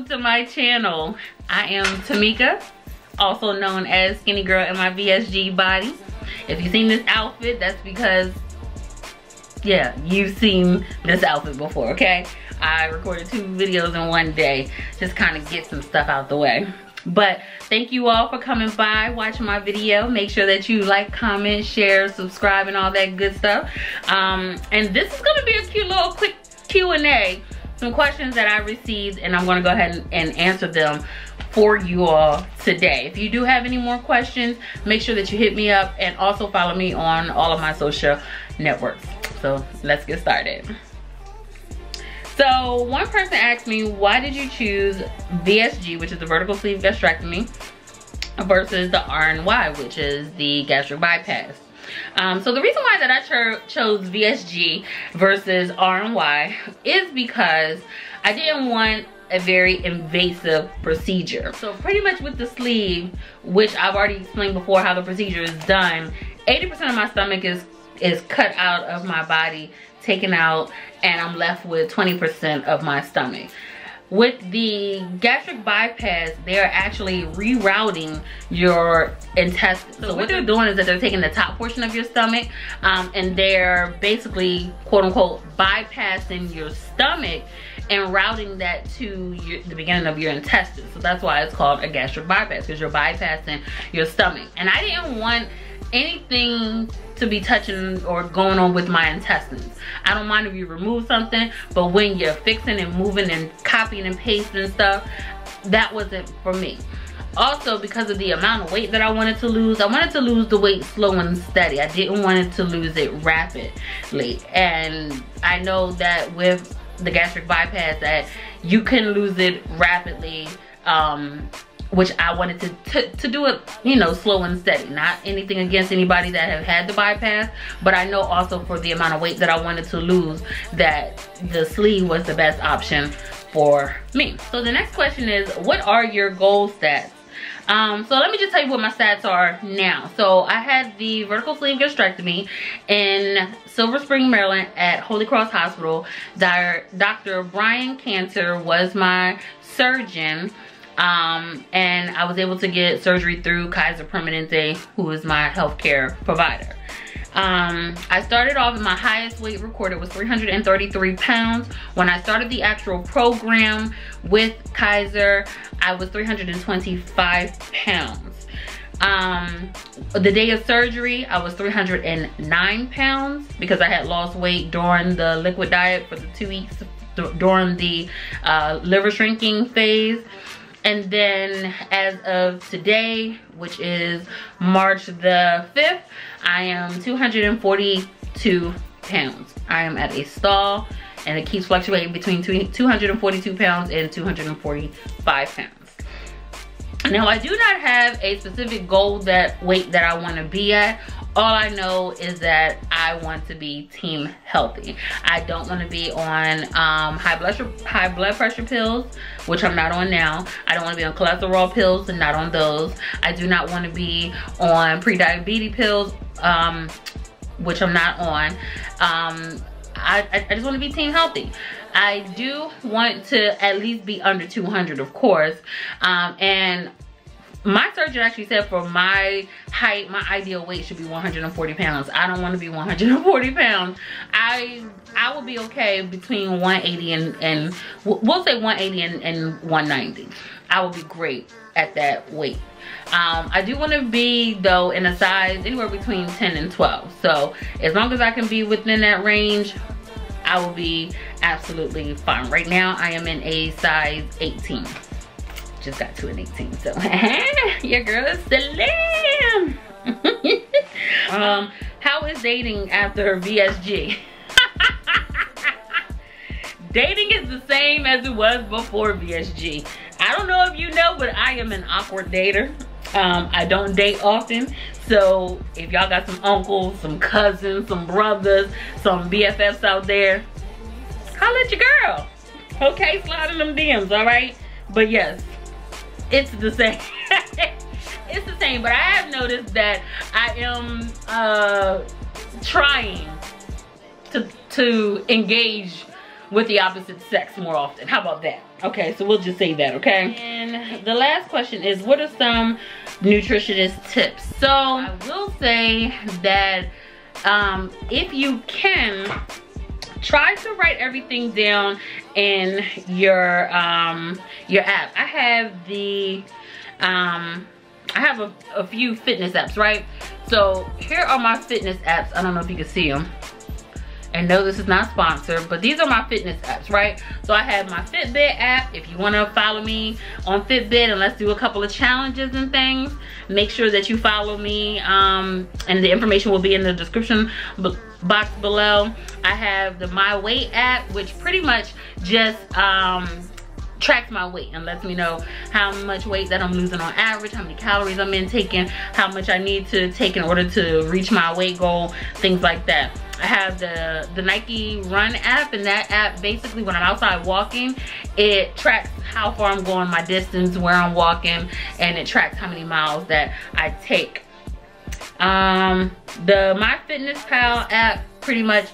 to my channel. I am Tamika, also known as Skinny Girl in my VSG body. If you've seen this outfit, that's because, yeah, you've seen this outfit before, okay? I recorded 2 videos in one day, just kind of get some stuff out the way. But thank you all for coming by, watching my video. Make sure that you like, comment, share, subscribe, and all that good stuff. And this is gonna be a cute little quick Q&A. Some questions that I received, and I'm gonna go ahead and answer them for you all today. If you do have any more questions, make sure that you hit me up, and also follow me on all of my social networks. So let's get started. So one person asked me, why did you choose VSG, which is the vertical sleeve gastrectomy, versus the RNY, which is the gastric bypass? So the reason why that I chose VSG versus RNY is because I didn't want a very invasive procedure. So pretty much with the sleeve, which I've already explained before how the procedure is done, 80% of my stomach is cut out of my body, taken out, and I'm left with 20% of my stomach. With the gastric bypass, they're actually rerouting your intestines. So what they're doing is that they're taking the top portion of your stomach and they're basically, quote unquote, bypassing your stomach and routing that to the beginning of your intestines. So that's why it's called a gastric bypass, because you're bypassing your stomach. And I didn't want anything to be touching or going on with my intestines. I don't mind if you remove something, but when you're fixing and moving and copying and pasting and stuff, that wasn't for me. Also, because of the amount of weight that I wanted to lose the weight slow and steady. I didn't want it to lose it rapidly. And I know that with the gastric bypass that you can lose it rapidly, which I wanted to do it, you know, slow and steady. Not anything against anybody that have had the bypass, but I know also for the amount of weight that I wanted to lose that the sleeve was the best option for me. So the next question is, what are your goal stats? So let me just tell you what my stats are now. So I had the vertical sleeve gastrectomy in Silver Spring, Maryland at Holy Cross Hospital. Dr. Brian Cantor was my surgeon. And I was able to get surgery through Kaiser Permanente, who is my healthcare provider. I started off, my highest weight recorded was 333 pounds. When I started the actual program with Kaiser, I was 325 pounds. The day of surgery, I was 309 pounds because I had lost weight during the liquid diet for the 2 weeks during the liver shrinking phase. And then as of today, which is March the 5th, I am 242 pounds. I am at a stall, and it keeps fluctuating between 242 pounds and 245 pounds. Now, I do not have a specific goal weight that I want to be at. All I know is that I want to be team healthy. I don't want to be on high blood pressure pills, which I'm not on now. I don't want to be on cholesterol pills, and not on those. I do not want to be on pre-diabetes pills, which I'm not on. I just want to be team healthy. I do want to at least be under 200, of course. And my surgeon actually said for my height, my ideal weight should be 140 pounds. I don't want to be 140 pounds. I will be okay between 180 and we'll say 180 and 190. I will be great at that weight. I do want to be, though, in a size anywhere between 10 and 12. So as long as I can be within that range, I will be absolutely fine. Right now, I am in a size 18. Just got to an 18, so your girl is slim. How is dating after VSG? Dating is the same as it was before VSG. I don't know if you know, but I am an awkward dater. I don't date often, so if y'all got some uncles, some cousins, some brothers, some BFFs out there, holla at your girl. Okay, slide in them DMs, all right? But yes, it's the same. It's the same, but I have noticed that I am trying to engage with the opposite sex more often. How about that? Okay, so we'll just say that, okay? And the last question is, what are some nutritionist tips? So I will say that if you can, try to write everything down in your app. I have a few fitness apps, right? So here are my fitness apps. I don't know if you can see them. And no, this is not sponsored, but these are my fitness apps, right? So I have my FITBIT app. If you want to follow me on FITBIT and let's do a couple of challenges and things, make sure that you follow me, and the information will be in the description box below. I have the My Weight app, which pretty much just tracks my weight and lets me know how much weight that I'm losing on average, how many calories I'm intaking, how much I need to take in order to reach my weight goal, things like that. I have the Nike Run app, and that app basically when I'm outside walking, it tracks how far I'm going, my distance, where I'm walking, and it tracks how many miles that I take. The MyFitnessPal app pretty much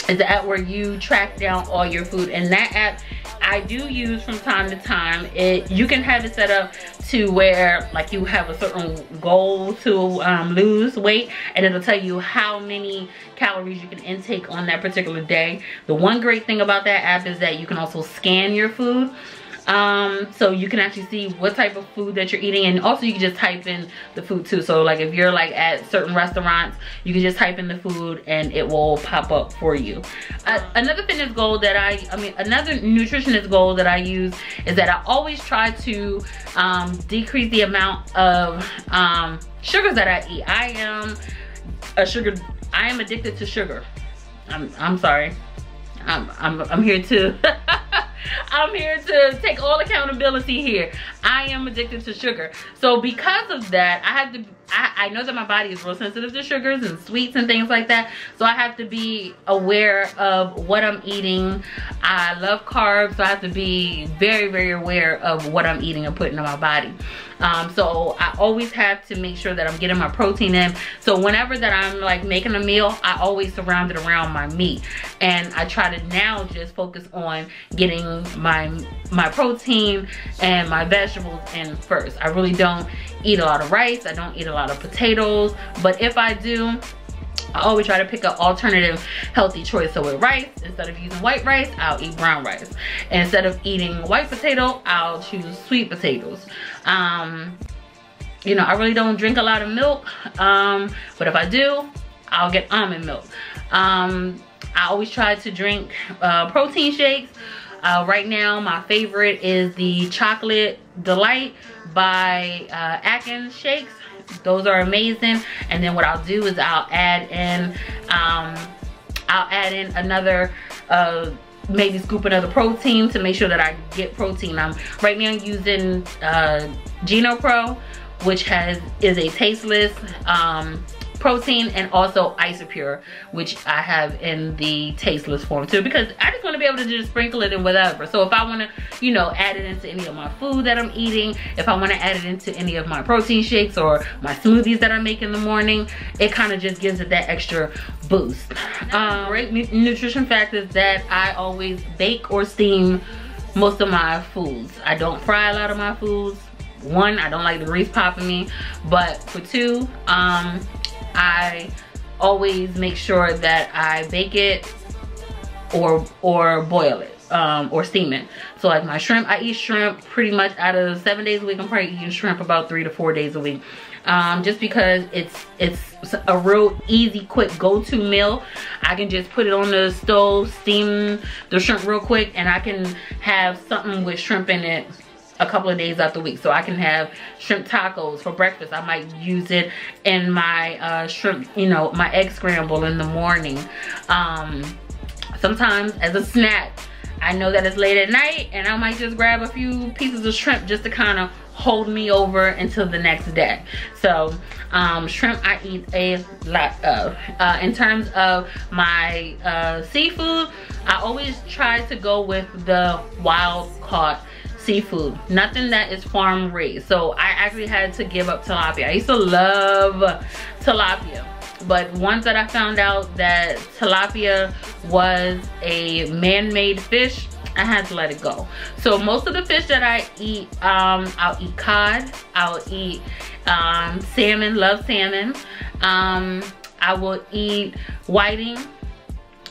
is the app where you track down all your food, and that app I do use from time to time. You can have it set up to where like you have a certain goal to lose weight, and it'll tell you how many calories you can intake on that particular day. The one great thing about that app is that you can also scan your food. So you can actually see what type of food that you're eating, and also you can just type in the food too. So like if you're like at certain restaurants, you can just type in the food and it will pop up for you. Another fitness goal that another nutritionist goal that I use is that I always try to decrease the amount of sugars that I eat. I am addicted to sugar. I'm sorry. I'm here to I'm here to take all accountability here. I am addicted to sugar. So because of that, I know that my body is real sensitive to sugars and sweets and things like that. So I have to be aware of what I'm eating. I love carbs, so I have to be very, very aware of what I'm eating and putting in my body. So I always have to make sure that I'm getting my protein in. So whenever that I'm like making a meal, I always surround it around my meat. And I try to now just focus on getting my protein and my vegetables in first. I really don't eat a lot of rice. I don't eat a lot of potatoes. But if I do, I always try to pick an alternative healthy choice. So with rice, instead of using white rice, I'll eat brown rice. And instead of eating white potato, I'll choose sweet potatoes. You know, I really don't drink a lot of milk, but if I do, I'll get almond milk. I always try to drink protein shakes. Right now, my favorite is the Chocolate Delight by Atkins shakes. Those are amazing. And then what I'll do is I'll add in another maybe scoop another protein to make sure that I get protein. I'm right now using Geno Pro, which is a tasteless protein, and also Isopure, which I have in the tasteless form too, because I just want to be able to just sprinkle it in whatever. So if I want to, you know, add it into any of my food that I'm eating, if I want to add it into any of my protein shakes or my smoothies that I make in the morning, it kind of just gives it that extra boost. Great nutrition fact is that I always bake or steam most of my foods. I don't fry a lot of my foods. One, I don't like the grease popping me, but for two, I always make sure that I bake it or boil it or steam it. So like my shrimp, I eat shrimp pretty much out of 7 days a week. I'm probably eating shrimp about 3 to 4 days a week. Just because it's a real easy, quick go-to meal. I can just put it on the stove, steam the shrimp real quick, and I can have something with shrimp in it a couple of days out the week. So I can have shrimp tacos for breakfast. I might use it in my shrimp, you know, my egg scramble in the morning. Sometimes as a snack, I know that it's late at night and I might just grab a few pieces of shrimp just to kind of hold me over until the next day. So shrimp I eat a lot of. In terms of my seafood, I always try to go with the wild caught seafood, nothing that is farm raised. So I actually had to give up tilapia. I used to love tilapia, but once that I found out that tilapia was a man-made fish, I had to let it go. So most of the fish that I eat, I'll eat cod, I'll eat salmon, love salmon. I will eat whiting.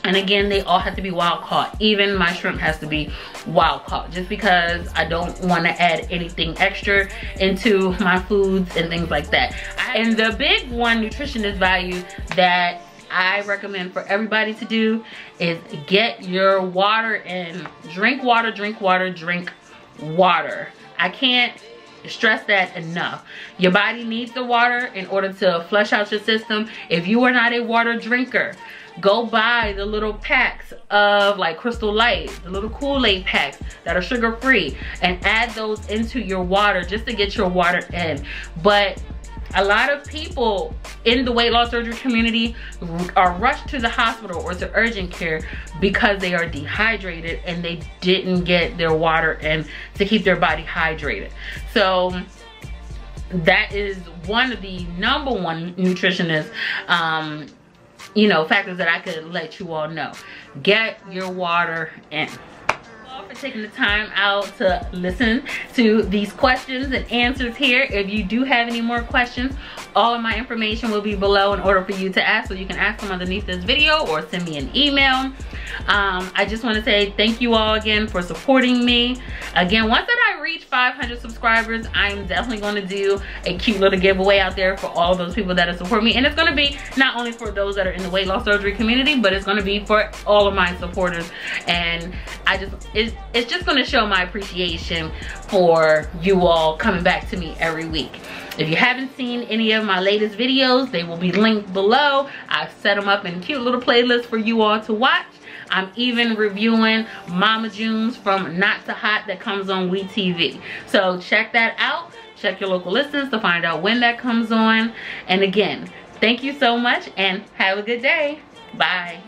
And again, they all have to be wild caught. Even my shrimp has to be wild caught, just because I don't want to add anything extra into my foods and things like that. And the big one nutritionist value that I recommend for everybody to do is get your water in. Drink water, drink water, drink water. I can't stress that enough. Your body needs the water in order to flush out your system. If you are not a water drinker, go buy the little packs of like Crystal Light, the little Kool-Aid packs that are sugar free, and add those into your water just to get your water in. But a lot of people in the weight loss surgery community are rushed to the hospital or to urgent care because they are dehydrated and they didn't get their water in to keep their body hydrated. So that is one of the #1 nutritionist you know, factors that I could let you all know. Get your water in. For taking the time out to listen to these questions and answers here. If you do have any more questions, all of my information will be below in order for you to ask, so you can ask them underneath this video or send me an email. I just want to say thank you all again for supporting me. Again, once that I reach 500 subscribers, I'm definitely going to do a cute little giveaway out there for all those people that have supported me. And it's going to be not only for those that are in the weight loss surgery community, but it's going to be for all of my supporters. And it's just going to show my appreciation for you all coming back to me every week. If you haven't seen any of my latest videos, they will be linked below. I've set them up in cute little playlists for you all to watch. I'm even reviewing Mama June's from Not to Hot that comes on WeTV. So check that out. Check your local listings to find out when that comes on. And again, thank you so much and have a good day. Bye.